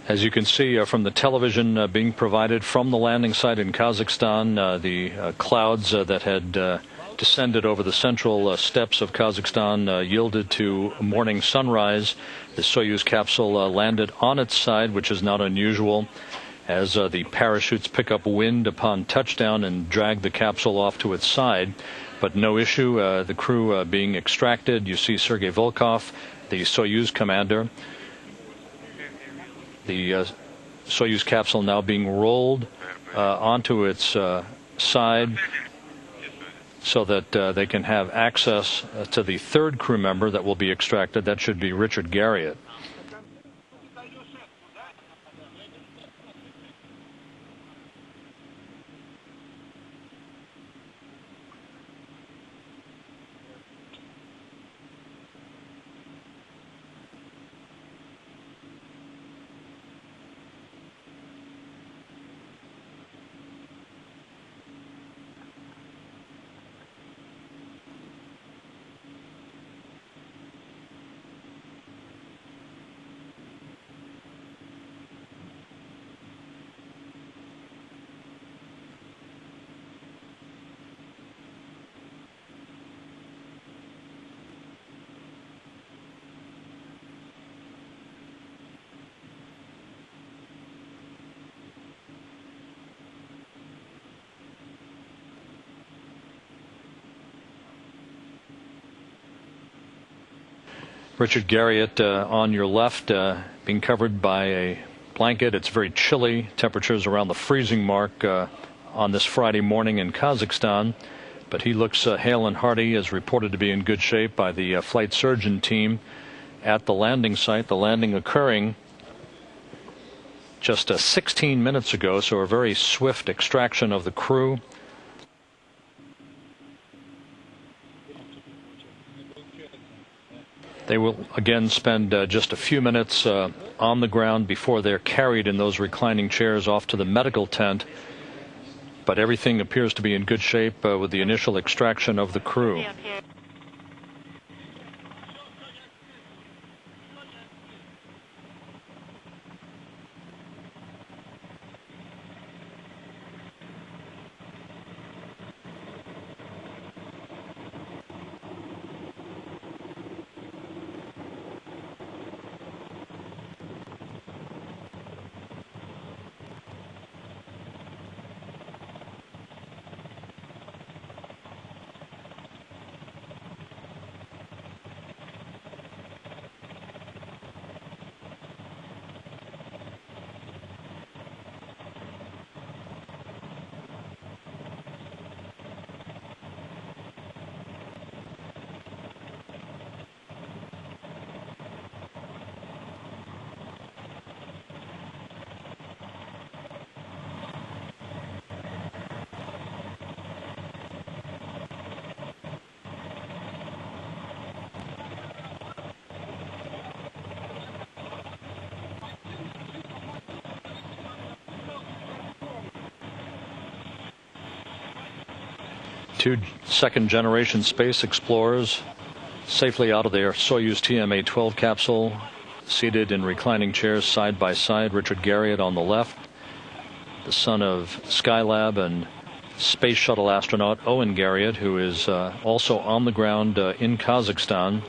As you can see from the television being provided from the landing site in Kazakhstan, the clouds that had descended over the central steppes of Kazakhstan yielded to morning sunrise. The Soyuz capsule landed on its side, which is not unusual, as the parachutes pick up wind upon touchdown and drag the capsule off to its side. But no issue, the crew being extracted. You see Sergei Volkov, the Soyuz commander. The Soyuz capsule now being rolled onto its side so that they can have access to the third crew member that will be extracted. That should be Richard Garriott. Richard Garriott on your left, being covered by a blanket. It's very chilly. Temperatures around the freezing mark on this Friday morning in Kazakhstan. But he looks hale and hearty, is reported to be in good shape by the flight surgeon team at the landing site. The landing occurring just 16 minutes ago, so a very swift extraction of the crew. They will again spend just a few minutes on the ground before they're carried in those reclining chairs off to the medical tent. But everything appears to be in good shape with the initial extraction of the crew. Two second-generation space explorers safely out of their Sojuz TMA-12 capsule, seated in reclining chairs side by side. Richard Garriott on the left, the son of Skylab and space shuttle astronaut Owen Garriott, who is also on the ground in Kazakhstan.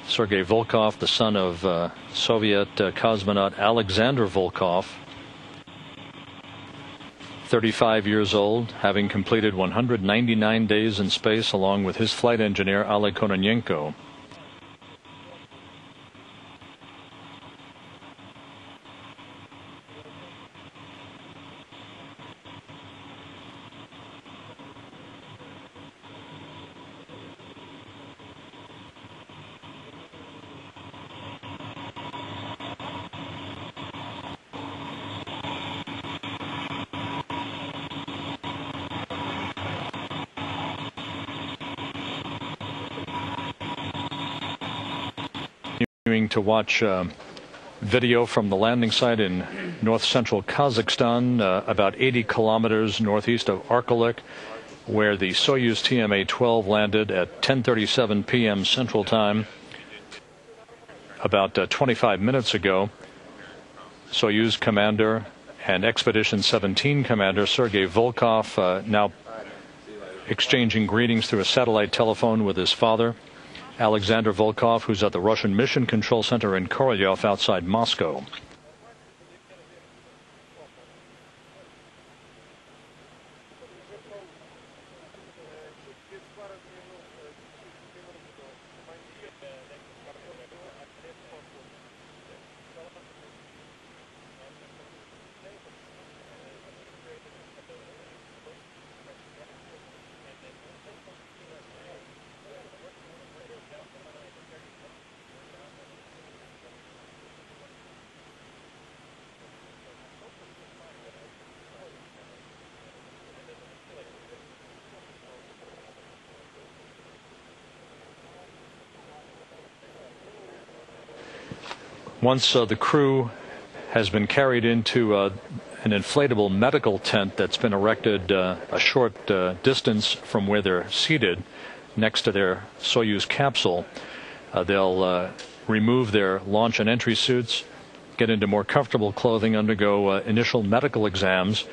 Sergei Volkov, the son of Soviet cosmonaut Alexander Volkov, 35 years old, having completed 199 days in space along with his flight engineer Oleg Kononenko. To watch video from the landing site in north central Kazakhstan, about 80 kilometers northeast of Arkelik, where the Sojuz TMA-12 landed at 10:37 p.m. Central Time about 25 minutes ago. Soyuz commander and Expedition 17 commander Sergei Volkov now exchanging greetings through a satellite telephone with his father, Alexander Volkov, who's at the Russian Mission Control Center in Korolyov outside Moscow. Once the crew has been carried into an inflatable medical tent that's been erected a short distance from where they're seated next to their Soyuz capsule, they'll remove their launch and entry suits, get into more comfortable clothing, undergo initial medical exams,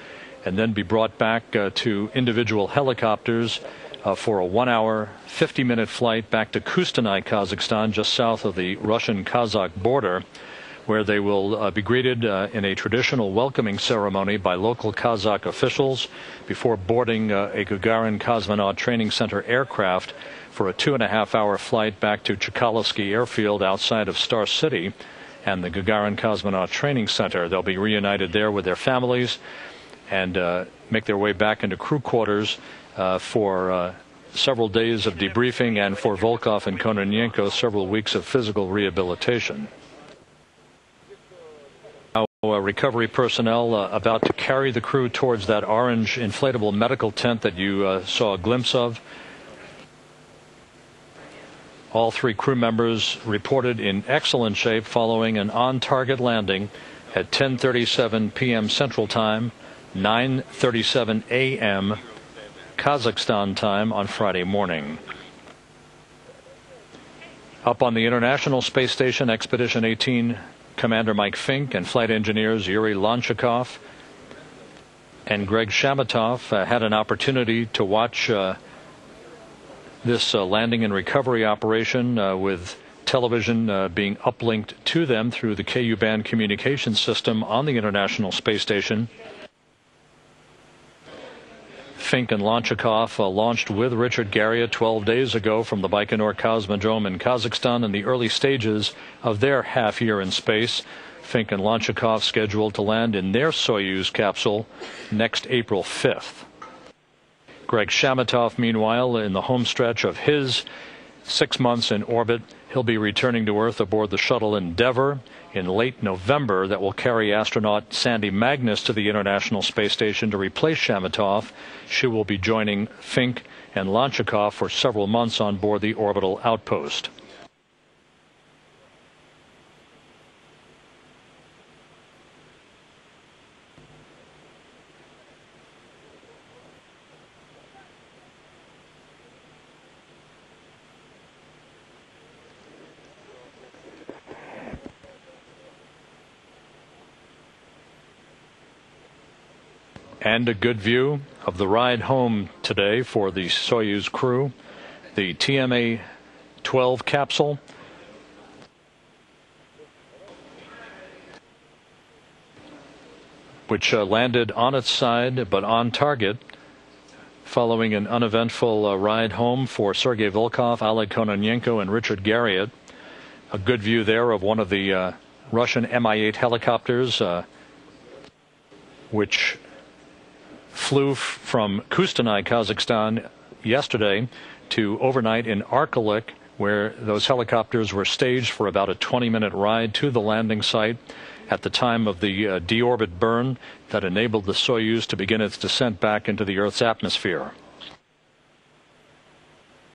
and then be brought back to individual helicopters for a 1-hour, 50-minute flight back to Kustanay, Kazakhstan, just south of the Russian-Kazakh border, where they will be greeted in a traditional welcoming ceremony by local Kazakh officials before boarding a Gagarin Cosmonaut Training Center aircraft for a 2.5-hour flight back to Chkalovsky Airfield outside of Star City and the Gagarin Cosmonaut Training Center. They'll be reunited there with their families and make their way back into crew quarters for several days of debriefing, and for Volkov and Kononenko, several weeks of physical rehabilitation. Now, recovery personnel about to carry the crew towards that orange inflatable medical tent that you saw a glimpse of. All 3 crew members reported in excellent shape following an on-target landing at 10:37 p.m. Central Time, 9:37 a.m. Kazakhstan time on Friday morning. Up on the International Space Station, Expedition 18 Commander Mike Fink and flight engineers Yuri Lanchikov and Greg Shamatov had an opportunity to watch this landing and recovery operation with television being uplinked to them through the Ku-band communication system on the International Space Station. Fink and Lanchikov launched with Richard Garriott 12 days ago from the Baikonur Cosmodrome in Kazakhstan in the early stages of their half year in space. Fink and Lanchikov scheduled to land in their Soyuz capsule next April 5th. Greg Shamatov, meanwhile, in the home stretch of his 6 months in orbit, he'll be returning to Earth aboard the shuttle Endeavour in late November that will carry astronaut Sandy Magnus to the International Space Station to replace Shamatov. She will be joining Fink and Lanchikov for several months on board the orbital outpost. And a good view of the ride home today for the Soyuz crew. The TMA-12 capsule which landed on its side but on target following an uneventful ride home for Sergei Volkov, Oleg Kononenko and Richard Garriott. A good view there of one of the Russian Mi-8 helicopters which flew from Kustanay, Kazakhstan yesterday to overnight in Arkalyk, where those helicopters were staged for about a 20-minute ride to the landing site at the time of the deorbit burn that enabled the Soyuz to begin its descent back into the Earth's atmosphere.